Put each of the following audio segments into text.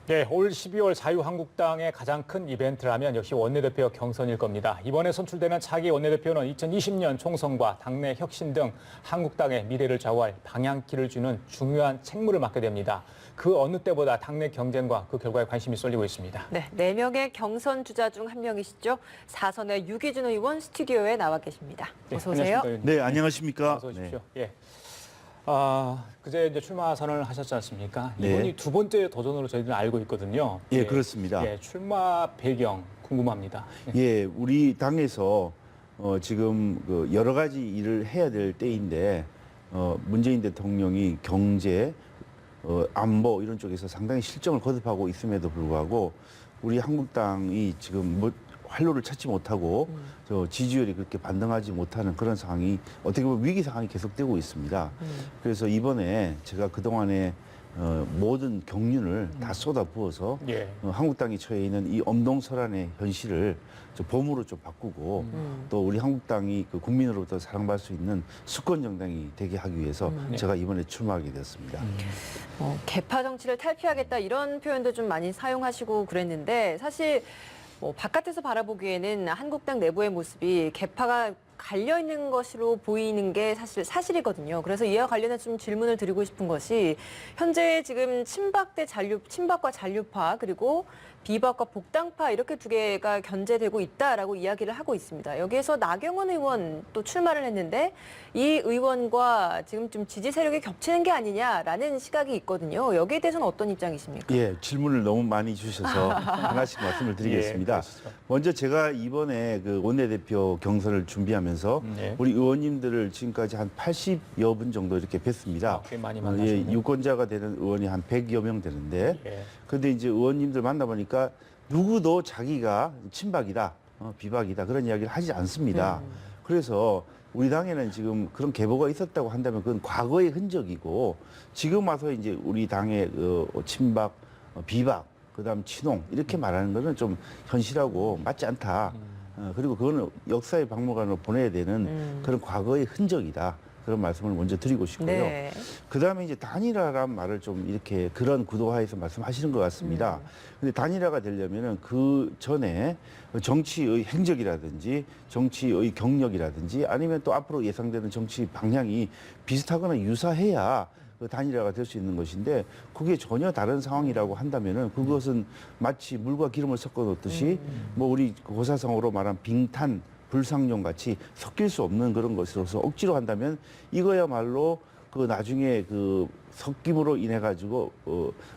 네, 올 12월 자유한국당의 가장 큰 이벤트라면 역시 원내대표 경선일 겁니다. 이번에 선출되는 차기 원내대표는 2020년 총선과 당내 혁신 등 한국당의 미래를 좌우할 방향키를 주는 중요한 책무를 맡게 됩니다. 그 어느 때보다 당내 경쟁과 그 결과에 관심이 쏠리고 있습니다. 네, 4명의 경선 주자 중 한 명이시죠. 4선의 유기준 의원 스튜디오에 나와 계십니다. 어서 오세요. 안녕하십니까, 네, 안녕하십니까. 어서 오십시오. 네. 예. 그제 이제 출마 선언을 하셨지 않습니까? 네. 이번이 두 번째 도전으로 저희들은 알고 있거든요. 예, 그렇습니다. 예, 출마 배경 궁금합니다. 예, 우리 당에서 지금 그 여러 가지 일을 해야 될 때인데 문재인 대통령이 경제, 안보 이런 쪽에서 상당히 실정을 거듭하고 있음에도 불구하고 우리 한국당이 지금 뭐 활로를 찾지 못하고 저 지지율이 그렇게 반등하지 못하는 그런 상황이 어떻게 보면 위기 상황이 계속되고 있습니다. 그래서 이번에 제가 그동안에 모든 경륜을 다 쏟아부어서 예. 한국당이 처해 있는 이 엄동설안의 현실을 좀 봄으로 좀 바꾸고 또 우리 한국당이 그 국민으로부터 사랑받을 수 있는 수권 정당이 되게 하기 위해서 제가 이번에 출마하게 되었습니다. 개파 정치를 탈피하겠다 이런 표현도 좀 많이 사용하시고 그랬는데 사실 뭐 바깥에서 바라보기에는 한국당 내부의 모습이 개파가 갈려 있는 것으로 보이는 게 사실이거든요. 그래서 이와 관련해서 좀 질문을 드리고 싶은 것이 현재 지금 친박과 잔류파 그리고 비박과 복당파 이렇게 두 개가 견제되고 있다라고 이야기를 하고 있습니다. 여기에서 나경원 의원 또 출마를 했는데 이 의원과 지금 좀 지지 세력이 겹치는 게 아니냐라는 시각이 있거든요. 여기에 대해서는 어떤 입장이십니까? 예, 질문을 너무 많이 주셔서 하나씩 말씀을 드리겠습니다. 그러시죠. 먼저 제가 이번에 그 원내대표 경선을 준비하면서 네. 우리 의원님들을 지금까지 한 80여 분 정도 이렇게 뵀습니다. 꽤 많이 예, 만나셨네요. 유권자가 되는 의원이 한 100여 명 되는데 예. 그런데 이제 의원님들 만나보니까 누구도 자기가 친박이다, 비박이다 그런 이야기를 하지 않습니다. 그래서 우리 당에는 지금 그런 계보가 있었다고 한다면 그건 과거의 흔적이고 지금 와서 이제 우리 당의 친박, 비박, 그다음 친홍 이렇게 말하는 거는 좀 현실하고 맞지 않다. 그리고 그거는 역사의 박물관으로 보내야 되는 그런 과거의 흔적이다. 그런 말씀을 먼저 드리고 싶고요. 네. 그다음에 이제 단일화란 말을 좀 이렇게 그런 구도화해서 말씀하시는 것 같습니다. 근데 단일화가 되려면은 그 전에 정치의 행적이라든지 정치의 경력이라든지 아니면 또 앞으로 예상되는 정치 방향이 비슷하거나 유사해야 그 단일화가 될 수 있는 것인데 그게 전혀 다른 상황이라고 한다면은 그것은 마치 물과 기름을 섞어 놓듯이 뭐 우리 고사성어로 말한 빙탄 불상용 같이 섞일 수 없는 그런 것으로서 억지로 한다면 이거야말로 그 나중에 그 섞임으로 인해 가지고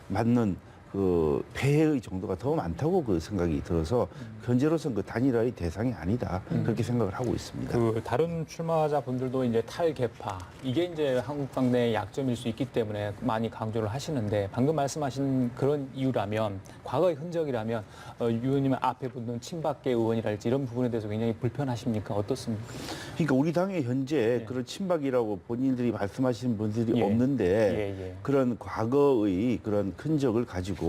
맞는 그 폐해의 정도가 더 많다고 그 생각이 들어서 현재로서는 그 단일화의 대상이 아니다 그렇게 생각을 하고 있습니다. 그 다른 출마자 분들도 이제 탈개파 이게 이제 한국당 내의 약점일 수 있기 때문에 많이 강조를 하시는데 방금 말씀하신 그런 이유라면 과거의 흔적이라면 유 의원님 앞에 붙는 친박계 의원이랄지 이런 부분에 대해서 굉장히 불편하십니까? 어떻습니까? 그러니까 우리 당에 현재 예. 그런 친박이라고 본인들이 말씀하시는 분들이 예. 없는데 예. 그런 과거의 그런 흔적을 가지고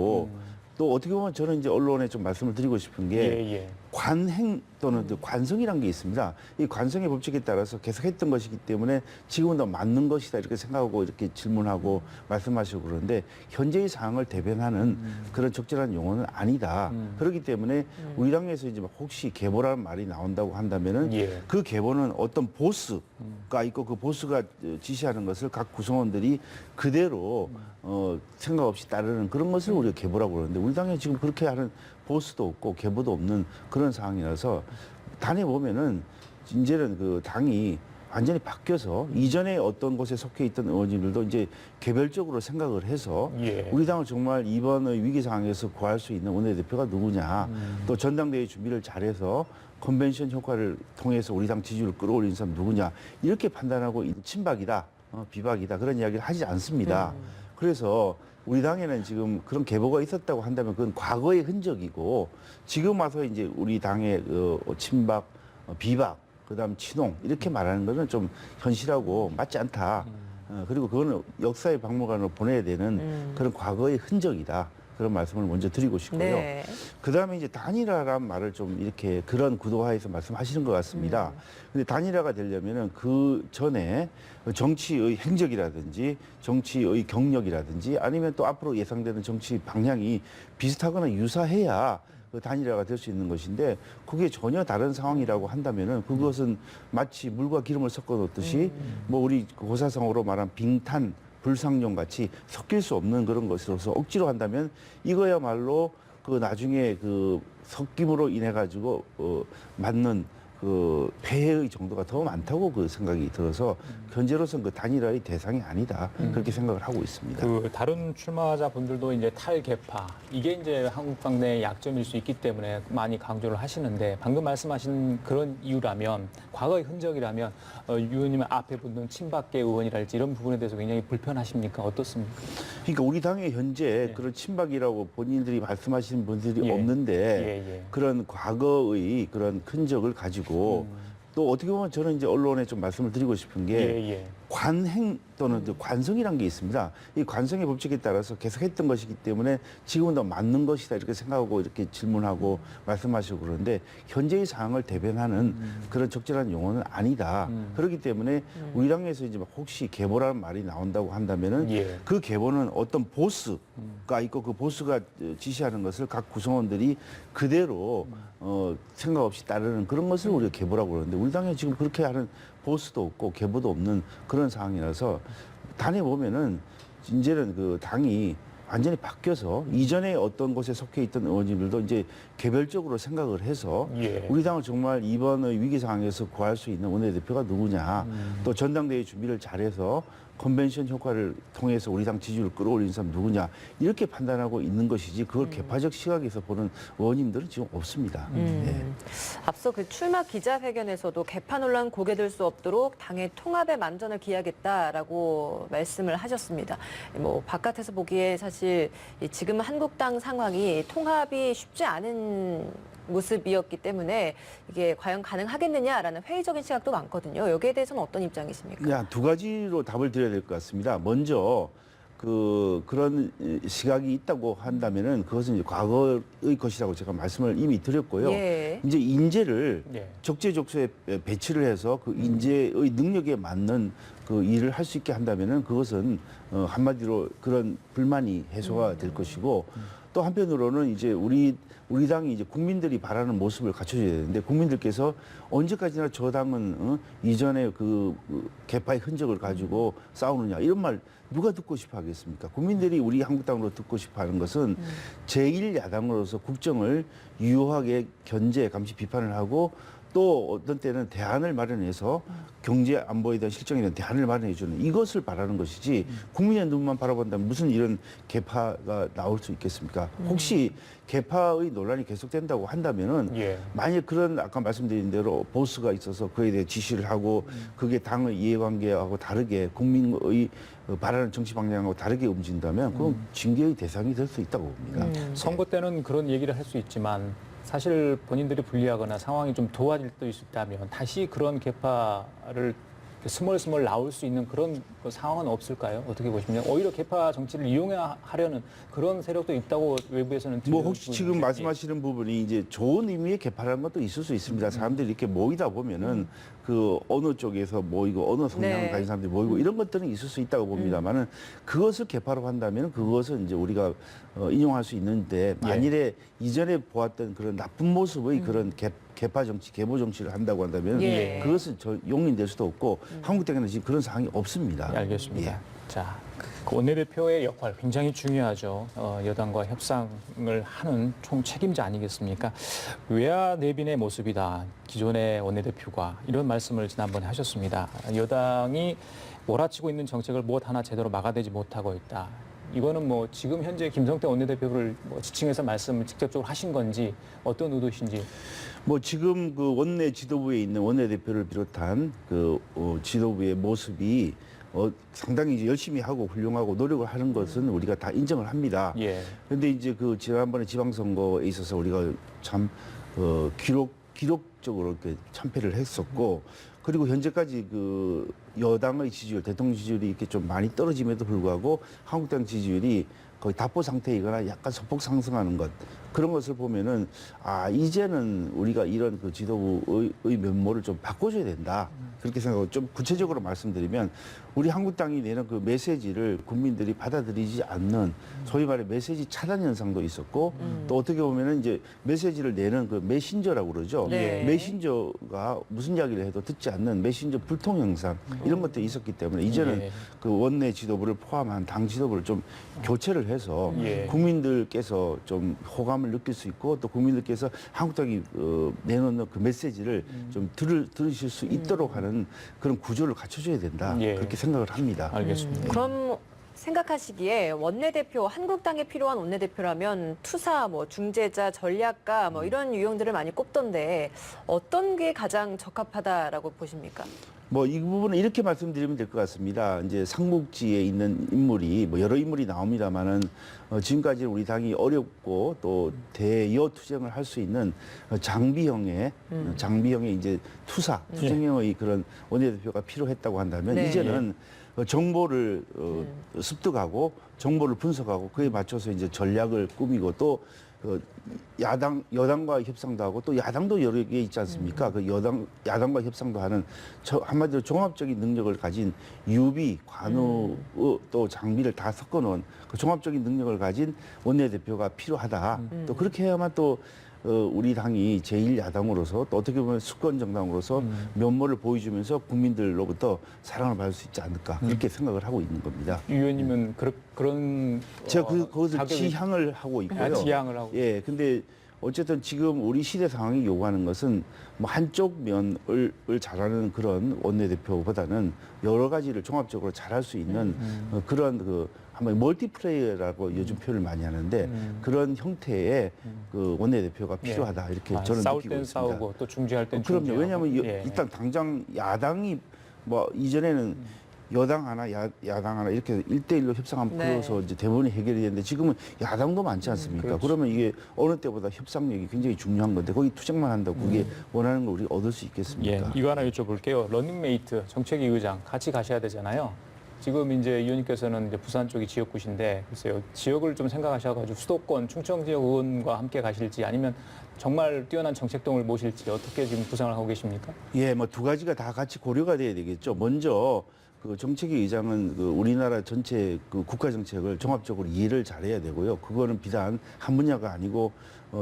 또 어떻게 보면 저는 이제 언론에 좀 말씀을 드리고 싶은 게 예. 관행 또는 관성이라는 게 있습니다. 이 관성의 법칙에 따라서 계속했던 것이기 때문에 지금은 더 맞는 것이다 이렇게 생각하고 이렇게 질문하고 말씀하시고 그러는데 현재의 상황을 대변하는 그런 적절한 용어는 아니다. 그렇기 때문에 우리 당에서 이제 막 혹시 계보라는 말이 나온다고 한다면은 예. 그 계보는 어떤 보스가 있고 그 보스가 지시하는 것을 각 구성원들이 그대로 생각 없이 따르는 그런 것을 우리가 계보라고 그러는데 우리 당에 지금 그렇게 하는 보스도 없고 계보도 없는 그런 상황이라서 단에 보면은 이제는 그 당이 완전히 바뀌어서 이전에 어떤 곳에 속해 있던 의원님들도 이제 개별적으로 생각을 해서 예. 우리 당을 정말 이번의 위기 상황에서 구할 수 있는 원내대표가 누구냐 또 전당대회 준비를 잘해서 컨벤션 효과를 통해서 우리 당 지지율을 끌어올리는 사람 누구냐 이렇게 판단하고 친박이다 비박이다 그런 이야기를 하지 않습니다. 그래서 우리 당에는 지금 그런 계보가 있었다고 한다면 그건 과거의 흔적이고 지금 와서 이제 우리 당의 친박, 비박, 그다음 친홍 이렇게 말하는 거는 좀 현실하고 맞지 않다. 그리고 그거는 역사의 박물관으로 보내야 되는 그런 과거의 흔적이다. 그런 말씀을 먼저 드리고 싶고요. 네. 그다음에 이제 단일화란 말을 좀 이렇게 그런 구도화에서 말씀하시는 것 같습니다. 근데 단일화가 되려면은 그 전에 정치의 행적이라든지 정치의 경력이라든지 아니면 또 앞으로 예상되는 정치 방향이 비슷하거나 유사해야 그 단일화가 될 수 있는 것인데 그게 전혀 다른 상황이라고 한다면은 그것은 마치 물과 기름을 섞어 놓듯이 뭐 우리 고사성어로 말한 빙탄 불상용 같이 섞일 수 없는 그런 것으로서 억지로 한다면 이거야말로 그 나중에 그 섞임으로 인해 가지고 맞는 그 폐해의 정도가 더 많다고 그 생각이 들어서 현재로서는 그 단일화의 대상이 아니다 그렇게 생각을 하고 있습니다. 그 다른 출마자 분들도 이제 탈개파 이게 이제 한국당 내의 약점일 수 있기 때문에 많이 강조를 하시는데 방금 말씀하신 그런 이유라면 과거의 흔적이라면 유 의원님 앞에 붙는 친박계 의원이랄지 이런 부분에 대해서 굉장히 불편하십니까? 어떻습니까? 그러니까 우리 당에 현재 그런 친박이라고 본인들이 말씀하시는 분들이 예. 없는데 예. 그런 과거의 그런 흔적을 가지고 또 어떻게 보면 저는 이제 언론에 좀 말씀을 드리고 싶은 게 예. 관행 또는 관성이라는 게 있습니다. 이 관성의 법칙에 따라서 계속했던 것이기 때문에 지금은 더 맞는 것이다 이렇게 생각하고 이렇게 질문하고 말씀하시고 그러는데 현재의 상황을 대변하는 그런 적절한 용어는 아니다. 그렇기 때문에 우리 당에서 이제 혹시 계보라는 말이 나온다고 한다면은 예. 그 계보는 어떤 보스가 있고 그 보스가 지시하는 것을 각 구성원들이 그대로 생각 없이 따르는 그런 것을 우리가 계보라고 그러는데 우리 당에 지금 그렇게 하는 보스도 없고 계보도 없는 그런 상황이라서 단에 보면은 이제는 그 당이 완전히 바뀌어서 이전에 어떤 곳에 속해 있던 의원님들도 이제 개별적으로 생각을 해서 예. 우리 당을 정말 이번의 위기 상황에서 구할 수 있는 원내대표가 누구냐 또 전당대회 준비를 잘해서 컨벤션 효과를 통해서 우리 당 지지율을 끌어올리는 사람 누구냐 이렇게 판단하고 있는 것이지 그걸 개파적 시각에서 보는 의원님들은 지금 없습니다. 네. 앞서 그 출마 기자회견에서도 개파 논란 고개들 수 없도록 당의 통합에 만전을 기하겠다라고 말씀을 하셨습니다. 뭐 바깥에서 보기에 사실 지금 한국당 상황이 통합이 쉽지 않은 모습이었기 때문에 이게 과연 가능하겠느냐라는 회의적인 시각도 많거든요. 여기에 대해서는 어떤 입장이십니까? 두 가지로 답을 드려야 될 것 같습니다. 먼저 그런 시각이 있다고 한다면은 그것은 이제 과거의 것이라고 제가 말씀을 이미 드렸고요. 예. 이제 인재를 예. 적재적소에 배치를 해서 그 인재의 능력에 맞는 그 일을 할 수 있게 한다면은 그것은 한마디로 그런 불만이 해소가 될 것이고 또 한편으로는 이제 우리 당이 이제 국민들이 바라는 모습을 갖춰줘야 되는데 국민들께서 언제까지나 저 당은 이전에 그 개파의 흔적을 가지고 싸우느냐 이런 말 누가 듣고 싶어 하겠습니까? 국민들이 우리 한국당으로 듣고 싶어 하는 것은 제1야당으로서 국정을 유효하게 견제, 감시, 비판을 하고 또 어떤 때는 대안을 마련해서 경제 안보에 대한 실정에 대한 대안을 마련해 주는 이것을 바라는 것이지 국민의 눈만 바라본다면 무슨 이런 개파가 나올 수 있겠습니까? 혹시 개파의 논란이 계속된다고 한다면은 예. 만약 그런 아까 말씀드린 대로 보스가 있어서 그에 대해 지시를 하고 그게 당의 이해관계하고 다르게 국민의 바라는 정치 방향하고 다르게 움직인다면 그건 징계의 대상이 될 수 있다고 봅니다. 선거 때는 그런 얘기를 할 수 있지만 사실 본인들이 불리하거나 상황이 좀 도와질 수 있다면 다시 그런 개파를 스멀스멀 나올 수 있는 그런 상황은 없을까요? 어떻게 보십니까? 오히려 개파 정치를 이용하려는 그런 세력도 있다고 외부에서는 뭐 혹시 지금 말씀하시는 부분이 이제 좋은 의미의 개파라는 것도 있을 수 있습니다. 사람들이 이렇게 모이다 보면은 그 어느 쪽에서 모이고 어느 성향을 네. 가진 사람들이 모이고 이런 것들은 있을 수 있다고 봅니다만은 그것을 개파로 한다면 그것은 이제 우리가 인용할 수 있는데 만일에 이전에 보았던 그런 나쁜 모습의 그런 개파 정치, 계보 정치를 한다고 한다면 예. 그것은 용인될 수도 없고 한국당에는 지금 그런 상황이 없습니다. 네, 알겠습니다. 예. 자, 그 원내대표의 역할 굉장히 중요하죠. 여당과 협상을 하는 총 책임자 아니겠습니까? 외야 내빈의 모습이다. 기존의 원내대표가 이런 말씀을 지난번에 하셨습니다. 여당이 몰아치고 있는 정책을 무엇 하나 제대로 막아내지 못하고 있다. 이거는 뭐 지금 현재 김성태 원내대표를 뭐 지칭해서 말씀을 직접적으로 하신 건지 어떤 의도신지. 뭐 지금 그 원내 지도부에 있는 원내대표를 비롯한 그 지도부의 모습이 상당히 이제 열심히 하고 훌륭하고 노력을 하는 것은 우리가 다 인정을 합니다. 예. 그런데 이제 그 지난번에 지방선거에 있어서 우리가 참 기록적으로 이렇게 참패를 했었고 그리고 현재까지 그 여당의 지지율, 대통령 지지율이 이렇게 좀 많이 떨어짐에도 불구하고 한국당 지지율이 거의 답보 상태이거나 약간 소폭 상승하는 것 그런 것을 보면은 이제는 우리가 이런 그 지도부의 면모를 좀 바꿔줘야 된다 그렇게 생각하고 좀 구체적으로 말씀드리면 우리 한국당이 내는 그 메시지를 국민들이 받아들이지 않는 소위 말해 메시지 차단 현상도 있었고 또 어떻게 보면은 이제 메시지를 내는 그 메신저라고 그러죠. 네. 메신저가 무슨 이야기를 해도 듣지 않는 메신저 불통 현상 이런 것들이 있었기 때문에 이제는 예. 그 원내 지도부를 포함한 당 지도부를 좀 교체를 해서 예. 국민들께서 좀 호감을 느낄 수 있고 또 국민들께서 한국당이 내놓는 그 메시지를 좀 들으실 수 있도록 하는 그런 구조를 갖춰줘야 된다. 예. 그렇게 생각을 합니다. 알겠습니다. 그럼 생각하시기에 원내대표, 한국당에 필요한 원내대표라면 투사, 뭐 중재자, 전략가 뭐 이런 유형들을 많이 꼽던데 어떤 게 가장 적합하다라고 보십니까? 뭐 이 부분은 이렇게 말씀드리면 될 것 같습니다. 이제 삼국지에 있는 인물이 뭐 여러 인물이 나옵니다만은 지금까지 우리 당이 어렵고 또 대여 투쟁을 할 수 있는 장비형의 이제 투쟁형의 그런 원내대표가 필요했다고 한다면 네. 이제는 정보를 습득하고 정보를 분석하고 그에 맞춰서 이제 전략을 꾸미고 또 여당과 협상도 하고 또 야당도 여러 개 있지 않습니까? 그 야당과 협상도 하는 한마디로 종합적인 능력을 가진 유비, 관우 또 장비를 다 섞어놓은 그 종합적인 능력을 가진 원내대표가 필요하다. 또 그렇게 해야만 또 우리 당이 제1야당으로서 또 어떻게 보면 수권 정당으로서 면모를 보여주면서 국민들로부터 사랑을 받을 수 있지 않을까 그렇게 생각을 하고 있는 겁니다. 유 의원님은 그런 제가 그것을 자격이- 지향을 하고 있고요. 지향을 하고. 예, 근데 어쨌든 지금 우리 시대 상황이 요구하는 것은 뭐 한쪽 면을 잘하는 그런 원내대표보다는 여러 가지를 종합적으로 잘할 수 있는 그런 그 한번 멀티플레이어라고 요즘 표현을 많이 하는데 그런 형태의 그 원내대표가 필요하다 이렇게 저는 싸울 느끼고 땐 있습니다. 싸우고 또 중재할 땐 그럼요. 중재하고. 왜냐하면 예. 일단 당장 야당이 뭐 이전에는 여당 하나, 야당 하나 이렇게 1대1로 협상하면 네. 그래서 이제 대부분이 해결이 되는데 지금은 야당도 많지 않습니까? 그렇죠. 그러면 이게 어느 때보다 협상력이 굉장히 중요한 건데 거기 투쟁만 한다고 그게 원하는 걸 우리가 얻을 수 예, 있겠습니까? 이거 하나 여쭤볼게요. 런닝메이트 정책위 의장 같이 가셔야 되잖아요. 지금 이제 의원님께서는 이제 부산 쪽이 지역구신데 글쎄요 지역을 좀 생각하셔가지고 수도권 충청 지역 의원과 함께 가실지 아니면 정말 뛰어난 정책동을 모실지 어떻게 지금 구상을 하고 계십니까? 예, 뭐 두 가지가 다 같이 고려가 돼야 되겠죠. 먼저 그 정책위 의장은 그 우리나라 전체 그 국가 정책을 종합적으로 이해를 잘해야 되고요. 그거는 비단 한 분야가 아니고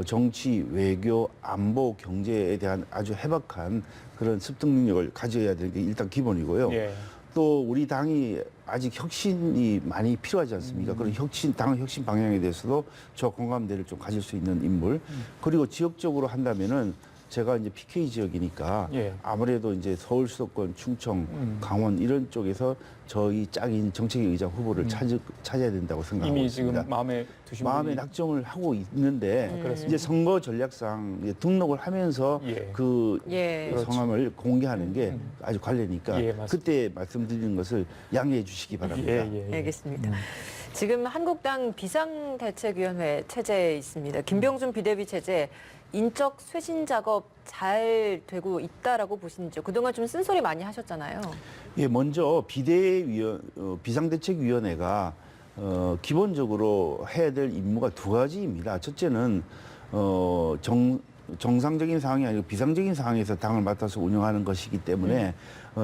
정치, 외교, 안보, 경제에 대한 아주 해박한 그런 습득 능력을 가져야 되는 게 일단 기본이고요. 예. 또 우리 당이 아직 혁신이 많이 필요하지 않습니까? 그런 당 혁신 방향에 대해서도 저 공감대를 좀 가질 수 있는 인물. 그리고 지역적으로 한다면은 제가 이제 PK 지역이니까 예. 아무래도 이제 서울 수도권, 충청, 강원 이런 쪽에서 저희 짝인 정책위 의장 후보를 찾아야 된다고 생각하고 이미 있습니다. 지금 마음에 두신 마음에 분이 낙정을 하고 있는데 그렇습니다. 이제 선거 전략상 이제 등록을 하면서 예. 그 예. 그렇죠. 성함을 공개하는 게 아주 관례니까 예, 맞습니다. 그때 말씀드리는 것을 양해해 주시기 바랍니다. 예. 알겠습니다. 지금 한국당 비상대책위원회 체제에 있습니다. 김병준 비대위 체제 인적 쇄신 작업 잘 되고 있다라고 보시는지요? 그동안 좀 쓴소리 많이 하셨잖아요. 예, 먼저 비상대책위원회가 기본적으로 해야 될 임무가 두 가지입니다. 첫째는 정상적인 상황이 아니고 비상적인 상황에서 당을 맡아서 운영하는 것이기 때문에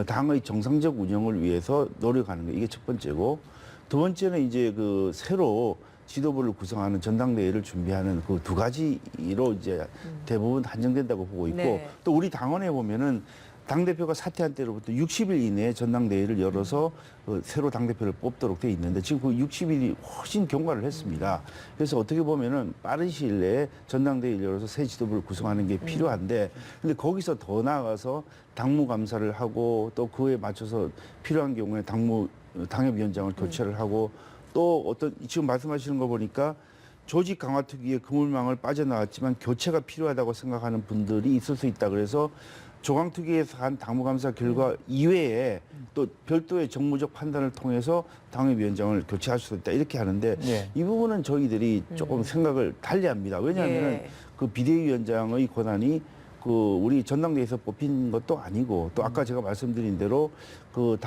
당의 정상적 운영을 위해서 노력하는 거 이게 첫 번째고 두 번째는 이제 그 새로 지도부를 구성하는 전당대회를 준비하는 그 두 가지로 이제 대부분 한정된다고 보고 있고 네. 또 우리 당원에 보면은 당대표가 사퇴한 때로부터 60일 이내에 전당대회를 열어서 새로 당대표를 뽑도록 돼 있는데 지금 그 60일이 훨씬 경과를 했습니다. 그래서 어떻게 보면은 빠른 시일 내에 전당대회를 열어서 새 지도부를 구성하는 게 필요한데 근데 거기서 더 나아가서 당무 감사를 하고 또 그에 맞춰서 필요한 경우에 당협위원장을 교체를 하고 또 어떤 지금 말씀하시는 거 보니까 조직 강화 특위의 그물망을 빠져나왔지만 교체가 필요하다고 생각하는 분들이 있을 수 있다. 그래서 조강특위에서 한 당무감사 결과 이외에 또 별도의 정무적 판단을 통해서 당협위원장을 교체할 수도 있다. 이렇게 하는데 예. 이 부분은 저희들이 조금 생각을 달리합니다. 왜냐하면 예. 그 비대위원장의 권한이 그 우리 전당대회에서 뽑힌 것도 아니고 또 아까 제가 말씀드린 대로 그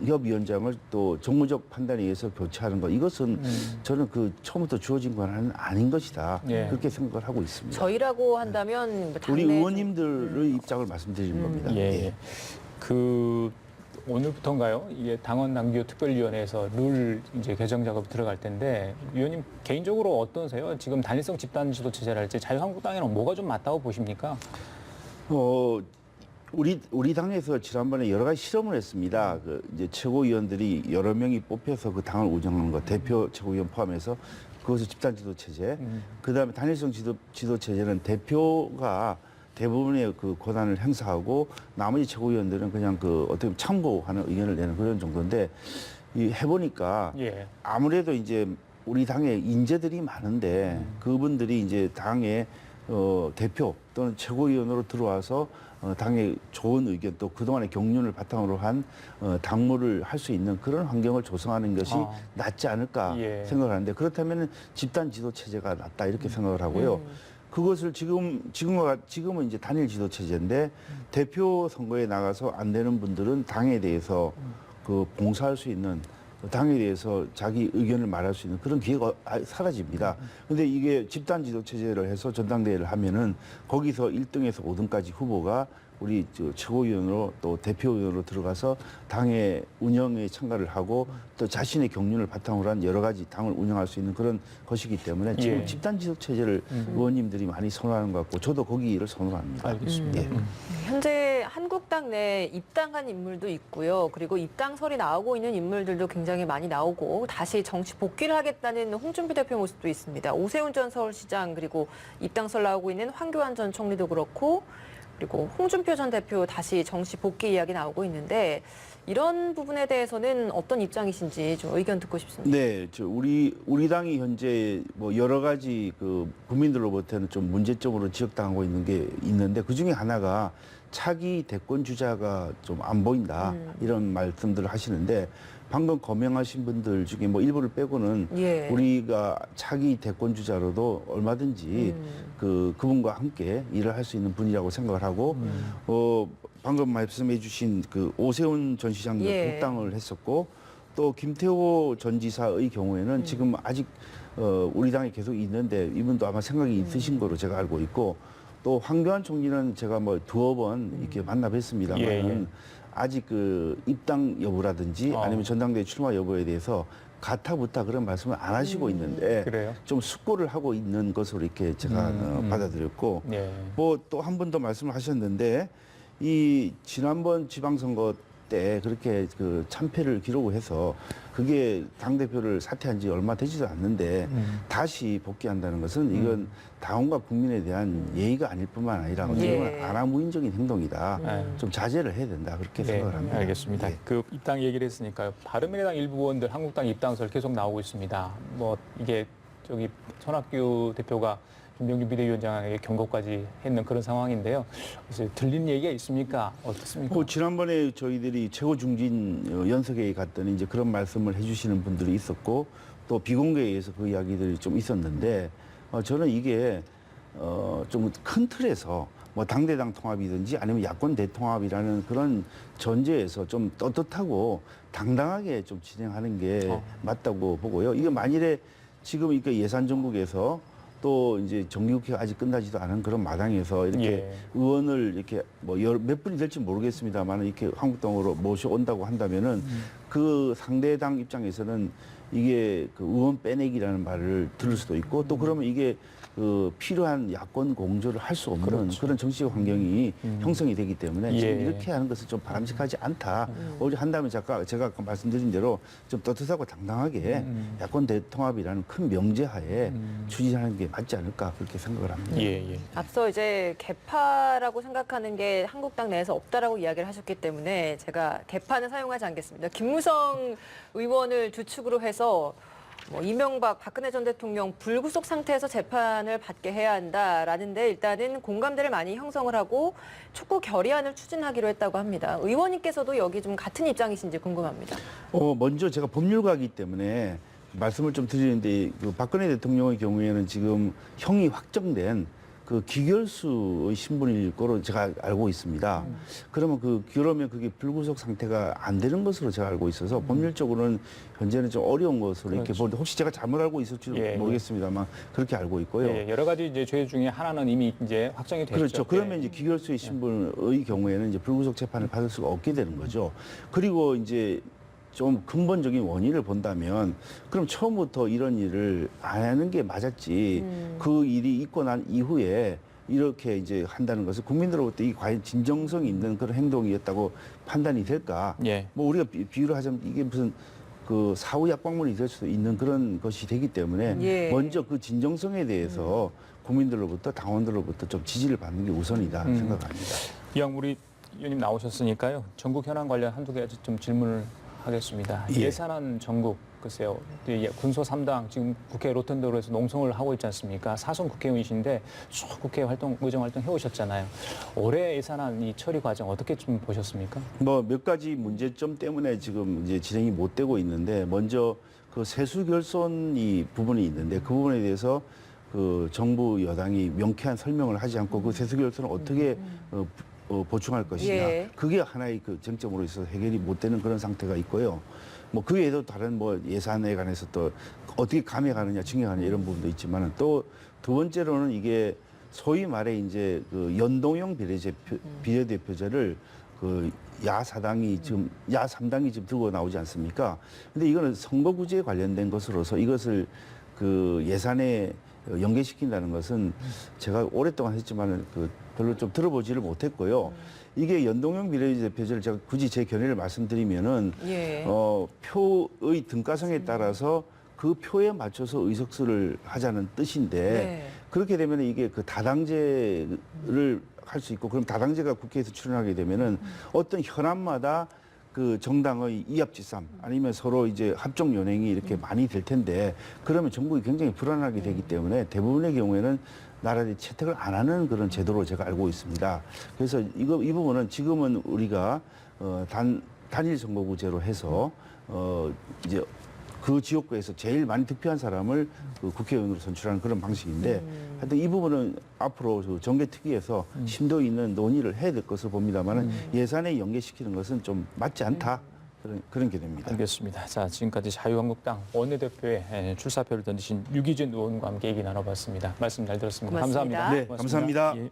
당협위원장을 또 정무적 판단에 의해서 교체하는 것, 이것은 저는 그 처음부터 주어진 권한은 아닌 것이다. 예. 그렇게 생각을 하고 있습니다. 저희라고 한다면 뭐 우리 당내 의원님들의 입장을 말씀드리는 겁니다. 예. 그 오늘부터인가요? 이게 당원 당규 특별위원회에서 룰 이제 개정 작업 들어갈 텐데 위원님 개인적으로 어떠세요? 지금 단일성 집단 지도 체제랄지 자유한국당에는 뭐가 좀 맞다고 보십니까? 우리 당에서 지난번에 여러 가지 실험을 했습니다. 그 이제 최고위원들이 여러 명이 뽑혀서 그 당을 운영하는 것, 대표 최고위원 포함해서 그것을 집단 지도 체제. 그다음에 단일성 지도 체제는 대표가 대부분의 그 권한을 행사하고 나머지 최고위원들은 그냥 그 어떻게 보면 참고하는 의견을 내는 그런 정도인데 이 해보니까 예. 아무래도 이제 우리 당에 인재들이 많은데 그분들이 이제 당의 대표 또는 최고위원으로 들어와서 당의 좋은 의견 또 그동안의 경륜을 바탕으로 한 당무를 할 수 있는 그런 환경을 조성하는 것이 낫지 않을까 예. 생각을 하는데 그렇다면 집단 지도 체제가 낫다 이렇게 생각을 하고요. 그것을 지금은 이제 단일 지도 체제인데 대표 선거에 나가서 안 되는 분들은 당에 대해서 그 봉사할 수 있는 당에 대해서 자기 의견을 말할 수 있는 그런 기회가 사라집니다. 근데 이게 집단 지도 체제를 해서 전당대회를 하면은 거기서 1등에서 5등까지 후보가 우리 최고위원으로 또 대표위원으로 들어가서 당의 운영에 참가를 하고 또 자신의 경륜을 바탕으로 한 여러 가지 당을 운영할 수 있는 그런 것이기 때문에 지금 예. 집단 지도 체제를 의원님들이 많이 선호하는 것 같고 저도 거기를 선호합니다. 알겠습니다. 예. 현재 한국당 내에 입당한 인물도 있고요. 그리고 입당설이 나오고 있는 인물들도 굉장히 많이 나오고 다시 정치 복귀를 하겠다는 홍준표 대표 모습도 있습니다. 오세훈 전 서울시장 그리고 입당설 나오고 있는 황교안 전 총리도 그렇고 그리고 홍준표 전 대표 다시 정치 복귀 이야기 나오고 있는데 이런 부분에 대해서는 어떤 입장이신지 좀 의견 듣고 싶습니다. 네, 우리 당이 현재 뭐 여러 가지 그 국민들로부터는 좀 문제점으로 지적당하고 있는 게 있는데 그 중에 하나가 차기 대권 주자가 좀 안 보인다 이런 말씀들을 하시는데 방금 거명하신 분들 중에 뭐 일부를 빼고는 예. 우리가 차기 대권 주자로도 얼마든지 그분과 함께 일을 할 수 있는 분이라고 생각을 하고 방금 말씀해주신 그 오세훈 전 시장도 예. 복당을 했었고 또 김태호 전 지사의 경우에는 지금 아직 우리 당에 계속 있는데 이분도 아마 생각이 있으신 거로 제가 알고 있고 또 황교안 총리는 제가 뭐 두어 번 이렇게 만나 뵀습니다만 예. 아직 그 입당 여부라든지 아니면 전당대회 출마 여부에 대해서 가타부타 그런 말씀을 안 하시고 있는데 그래요? 좀 숙고를 하고 있는 것으로 이렇게 제가 받아들였고 예. 뭐 또 한 번 더 말씀을 하셨는데 이 지난번 지방선거 때 그렇게 그 참패를 기록해서 그게 당대표를 사퇴한 지 얼마 되지도 않는데 다시 복귀한다는 것은 이건 당원과 국민에 대한 예의가 아닐 뿐만 아니라 어떻게 보면 예. 아나무인적인 행동이다. 음. 좀 자제를 해야 된다. 그렇게 생각을 합니다. 알겠습니다. 예. 그 입당 얘기를 했으니까요. 바른미래당 일부 의원들 한국당 입당설 계속 나오고 있습니다. 뭐 이게 저기 손학규 대표가 김병준 비대위원장에게 경고까지 했는 그런 상황인데요. 그래서 들린 얘기가 있습니까? 어떻습니까? 지난번에 저희들이 최고 중진 연석회의 갔더니 이제 그런 말씀을 해주시는 분들이 있었고 또 비공개에서 그 이야기들이 좀 있었는데 저는 이게 좀 큰 틀에서 뭐 당대당 통합이든지 아니면 야권 대통합이라는 그런 전제에서 좀 떳떳하고 당당하게 좀 진행하는 게 맞다고 보고요. 이게 만일에 지금 이렇게 예산 정국에서 또 이제 정기국회가 아직 끝나지도 않은 그런 마당에서 이렇게 예. 의원을 이렇게 뭐 몇 분이 될지 모르겠습니다만 이렇게 한국당으로 모셔온다고 한다면은 그 상대당 입장에서는 이게 그 의원 빼내기라는 말을 들을 수도 있고 또 그러면 이게 그 필요한 야권 공조를 할 수 없는 그렇죠. 그런 정치적 환경이 형성이 되기 때문에 지금 예. 이렇게 하는 것은 좀 바람직하지 않다. 오히려 한다면 제가 아까 말씀드린 대로 좀 떳떳하고 당당하게 야권 대통합이라는 큰 명제하에 추진하는 게 맞지 않을까 그렇게 생각을 합니다. 예. 앞서 이제 개파라고 생각하는 게 한국당 내에서 없다라고 이야기를 하셨기 때문에 제가 개파는 사용하지 않겠습니다. 김무성 의원을 주축으로 해서 뭐 이명박 박근혜 전 대통령 불구속 상태에서 재판을 받게 해야 한다라는데 일단은 공감대를 많이 형성을 하고 촉구 결의안을 추진하기로 했다고 합니다. 의원님께서도 여기 좀 같은 입장이신지 궁금합니다. 먼저 제가 법률가이기 때문에 말씀을 좀 드리는데 그 박근혜 대통령의 경우에는 지금 형이 확정된 그 기결수의 신분일 거로 제가 알고 있습니다. 그러면 그러면 그게 불구속 상태가 안 되는 것으로 제가 알고 있어서 법률적으로는 현재는 좀 어려운 것으로 이렇게 그렇죠. 보는데 혹시 제가 잘못 알고 있을지 예, 예. 모르겠습니다만 그렇게 알고 있고요. 예, 여러 가지 이제 죄 중에 하나는 이미 이제 확정이 됐죠. 그렇죠. 그러면 예. 이제 기결수의 신분의 경우에는 이제 불구속 재판을 받을 수가 없게 되는 거죠. 그리고 이제 좀 근본적인 원인을 본다면 그럼 처음부터 이런 일을 안 하는 게 맞았지. 그 일이 있고 난 이후에 이렇게 이제 한다는 것은 국민들로부터 이 과연 진정성 있는 그런 행동이었다고 판단이 될까? 예. 뭐 우리가 비유를 하자면 이게 무슨 그 사후 약방문이 될 수도 있는 그런 것이 되기 때문에 예. 먼저 그 진정성에 대해서 국민들로부터 당원들로부터 좀 지지를 받는 게 우선이다 생각합니다. 이왕 우리 의원님 나오셨으니까요. 전국 현안 관련 한두 가지 좀 질문을 하겠습니다. 예. 예산안 전국 글쎄요. 군소 3당 지금 국회 로텐도로에서 농성을 하고 있지 않습니까? 사선 국회의원이신데 쭉 국회 활동, 의정 활동 해오셨잖아요. 올해 예산안 이 처리 과정 어떻게 좀 보셨습니까? 뭐 몇 가지 문제점 때문에 지금 이제 진행이 못 되고 있는데 먼저 그 세수 결손 이 부분이 있는데 그 부분에 대해서 그 정부 여당이 명쾌한 설명을 하지 않고 그 세수 결손을 어떻게 보충할 것이냐. 예. 그게 하나의 그 쟁점으로 있어서 해결이 못 되는 그런 상태가 있고요. 뭐 그 외에도 다른 뭐 예산에 관해서 또 어떻게 감액하느냐, 증액하느냐 이런 부분도 있지만 또 두 번째로는 이게 소위 말해 이제 그 연동형 비례대표제를 그 야4당이 지금 야3당이 지금 들고 나오지 않습니까? 근데 이거는 선거구제에 관련된 것으로서 이것을 그 예산에 연계시킨다는 것은 제가 오랫동안 했지만 그 별로 좀 들어보지를 못했고요. 이게 연동형 비례대표제를 제가 굳이 제 견해를 말씀드리면은 예. 표의 등가성에 따라서 그 표에 맞춰서 의석수를 하자는 뜻인데 네. 그렇게 되면 이게 그 다당제를 할 수 있고 그럼 다당제가 국회에서 출연하게 되면은 어떤 현안마다 그 정당의 이합집산 아니면 서로 이제 합종 연행이 이렇게 많이 될 텐데 그러면 정국이 굉장히 불안하게 되기 때문에 대부분의 경우에는 나라들이 채택을 안 하는 그런 제도로 제가 알고 있습니다. 그래서 이 부분은 지금은 우리가 단일 선거구제로 해서 이제 그 지역구에서 제일 많이 득표한 사람을 그 국회의원으로 선출하는 그런 방식인데 하여튼 이 부분은 앞으로 그 정개특위에서 심도 있는 논의를 해야 될 것으로 봅니다만은 예산에 연계시키는 것은 좀 맞지 않다. 그런 게 됩니다. 알겠습니다. 자, 지금까지 자유한국당 원내대표의 출사표를 던지신 유기준 의원과 함께 얘기 나눠봤습니다. 말씀 잘 들었습니다. 고맙습니다. 감사합니다. 네, 감사합니다. 예.